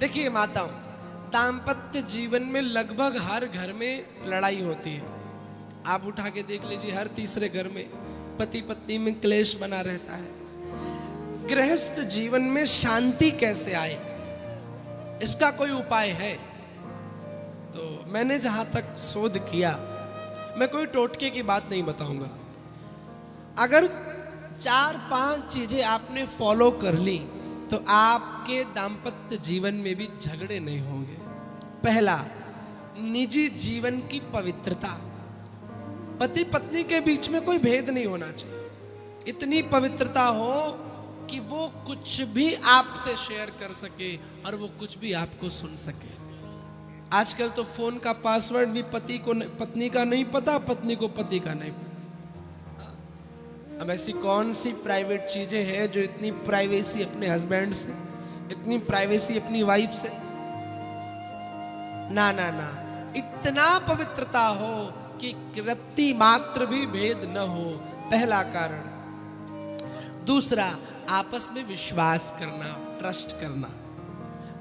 देखिए माताओं, दाम्पत्य जीवन में लगभग हर घर में लड़ाई होती है। आप उठा के देख लीजिए, हर तीसरे घर में पति पत्नी में क्लेश बना रहता है। गृहस्थ जीवन में शांति कैसे आए, इसका कोई उपाय है? तो मैंने जहां तक शोध किया, मैं कोई टोटके की बात नहीं बताऊंगा। अगर 4-5 चीजें आपने फॉलो कर ली तो आपके दाम्पत्य जीवन में भी झगड़े नहीं होंगे। पहला, निजी जीवन की पवित्रता। पति पत्नी के बीच में कोई भेद नहीं होना चाहिए। इतनी पवित्रता हो कि वो कुछ भी आपसे शेयर कर सके और वो कुछ भी आपको सुन सके। आजकल तो फोन का पासवर्ड भी पति को पत्नी का नहीं पता, पत्नी को पति का नहीं पता। अब ऐसी कौन सी प्राइवेट चीजें हैं जो इतनी प्राइवेसी अपने हस्बैंड से, इतनी प्राइवेसी अपनी वाइफ से? ना ना ना, इतना पवित्रता हो कि रत्ती मात्र भी भेद न हो, पहला कारण। दूसरा, आपस में विश्वास करना, ट्रस्ट करना।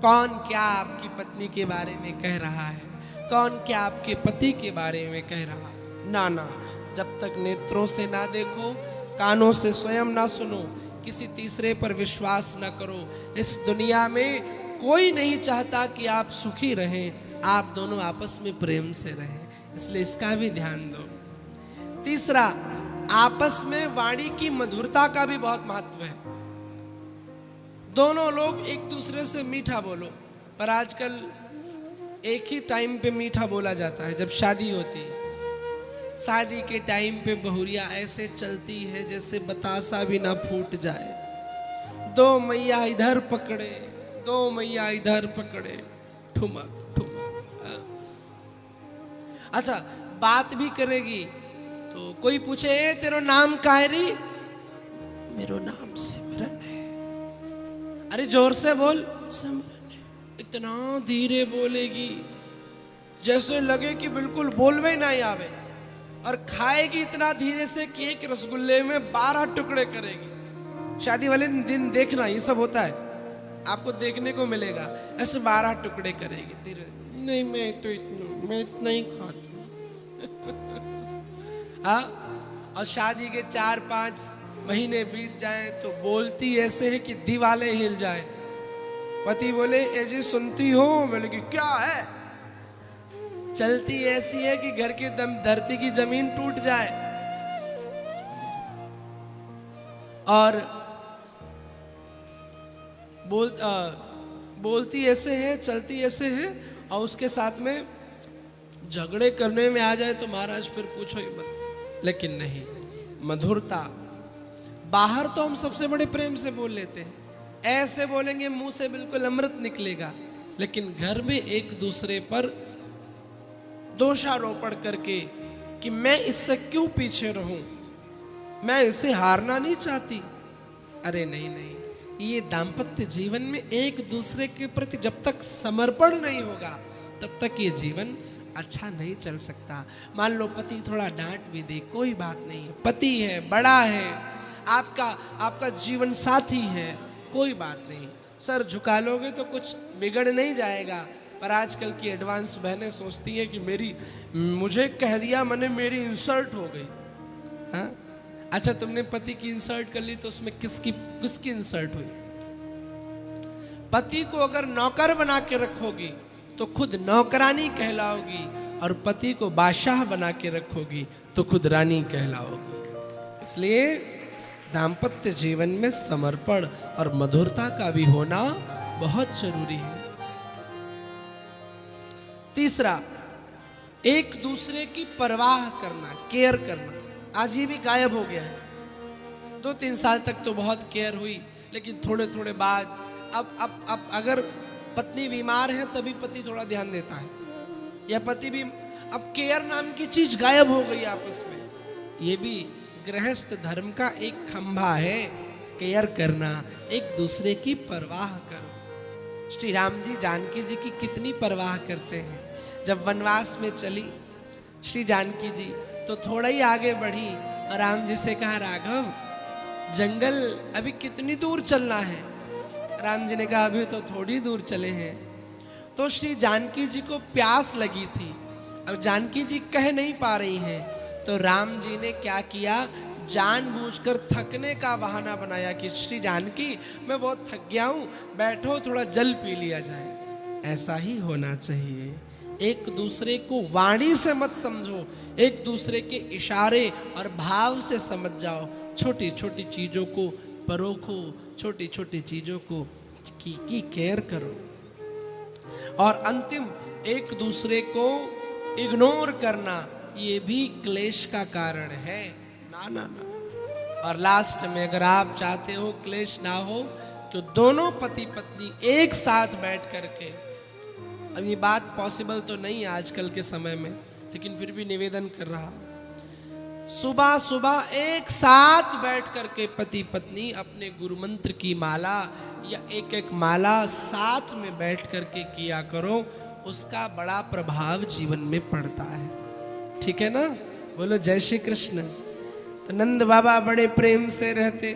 कौन क्या आपकी पत्नी के बारे में कह रहा है, कौन क्या आपके पति के बारे में कह रहा है? ना ना, जब तक नेत्रों से ना देखो, कानों से स्वयं ना सुनो, किसी तीसरे पर विश्वास ना करो। इस दुनिया में कोई नहीं चाहता कि आप सुखी रहें, आप दोनों आपस में प्रेम से रहें, इसलिए इसका भी ध्यान दो। तीसरा, आपस में वाणी की मधुरता का भी बहुत महत्व है। दोनों लोग एक दूसरे से मीठा बोलो, पर आजकल एक ही टाइम पे मीठा बोला जाता है, जब शादी होती है। शादी के टाइम पे बहुरिया ऐसे चलती है जैसे बतासा भी ना फूट जाए। दो मैया इधर पकड़े, दो मैया इधर पकड़े, ठुमक ठुमक। अच्छा, बात भी करेगी तो कोई पूछे, ए तेरो नाम का है री? मेरो नाम सिमरन है। अरे जोर से बोल, सिमरन है। इतना धीरे बोलेगी जैसे लगे कि बिल्कुल बोलवे ही ना आवे, और खाएगी इतना धीरे से कि एक रसगुल्ले में 12 टुकड़े करेगी। शादी वाले दिन देखना, ये सब होता है, आपको देखने को मिलेगा। ऐसे 12 टुकड़े करेगी धीरे। नहीं, मैं इतना ही खाती हूँ। हाँ, और शादी के 4-5 महीने बीत जाए तो बोलती ऐसे है कि दीवाले हिल जाए। पति बोले, ए जी सुनती हो? बोले कि क्या है? चलती ऐसी है कि घर की धरती की जमीन टूट जाए। और बोलती ऐसे है, चलती ऐसे है, और उसके साथ में झगड़े करने में आ जाए तो महाराज फिर पूछो ही मत। लेकिन नहीं, मधुरता। बाहर तो हम सबसे बड़े प्रेम से बोल लेते हैं, ऐसे बोलेंगे मुंह से बिल्कुल अमृत निकलेगा, लेकिन घर में एक दूसरे पर दोषारोपण करके कि मैं इससे क्यों पीछे रहूं, मैं इसे हारना नहीं चाहती। अरे नहीं नहीं, ये दाम्पत्य जीवन में एक दूसरे के प्रति जब तक समर्पण नहीं होगा तब तक ये जीवन अच्छा नहीं चल सकता। मान लो पति थोड़ा डांट भी दे, कोई बात नहीं है, पति है, बड़ा है, आपका जीवन साथी है, कोई बात नहीं, सर झुका लोगे तो कुछ बिगड़ नहीं जाएगा। पर आजकल की एडवांस बहनें सोचती हैं कि मुझे कह दिया मैंने, मेरी इंसल्ट हो गई। हाँ, अच्छा, तुमने पति की इंसल्ट कर ली तो उसमें किसकी इंसल्ट हुई? पति को अगर नौकर बना के रखोगी तो खुद नौकरानी कहलाओगी, और पति को बादशाह बना के रखोगी तो खुद रानी कहलाओगी। इसलिए दाम्पत्य जीवन में समर्पण और मधुरता का भी होना बहुत जरूरी है। तीसरा, एक दूसरे की परवाह करना, केयर करना। आज ये भी गायब हो गया है। 2-3 साल तक तो बहुत केयर हुई, लेकिन थोड़े थोड़े बाद अब अगर पत्नी बीमार है तभी पति थोड़ा ध्यान देता है, या पति भी, अब केयर नाम की चीज गायब हो गई आपस में। ये भी गृहस्थ धर्म का एक खंभा है, केयर करना, एक दूसरे की परवाह करो। श्री राम जी जानकी जी की कितनी परवाह करते हैं। जब वनवास में चली श्री जानकी जी तो थोड़ा ही आगे बढ़ी और राम जी से कहा, राघव जंगल अभी कितनी दूर चलना है? राम जी ने कहा अभी तो थोड़ी दूर चले हैं। तो श्री जानकी जी को प्यास लगी थी। अब जानकी जी कह नहीं पा रही हैं, तो राम जी ने क्या किया, जानबूझकर थकने का बहाना बनाया कि श्री जानकी मैं बहुत थक गया हूं, बैठो थोड़ा जल पी लिया जाए। ऐसा ही होना चाहिए। एक दूसरे को वाणी से मत समझो, एक दूसरे के इशारे और भाव से समझ जाओ। छोटी छोटी चीजों को परोखो, छोटी छोटी चीजों को की केयर करो। और अंतिम, एक दूसरे को इग्नोर करना ये भी क्लेश का कारण है। ना ना ना। और लास्ट में अगर आप चाहते हो क्लेश ना हो, तो दोनों पति पत्नी एक साथ बैठ करके, अब ये बात पॉसिबल तो नहीं है आजकल के समय में, लेकिन फिर भी निवेदन कर रहा, सुबह सुबह एक साथ बैठ करके पति पत्नी अपने गुरु मंत्र की माला या एक एक माला साथ में बैठ करके किया करो। उसका बड़ा प्रभाव जीवन में पड़ता है। ठीक है ना? बोलो जय श्री कृष्ण। तो नंद बाबा बड़े प्रेम से रहते।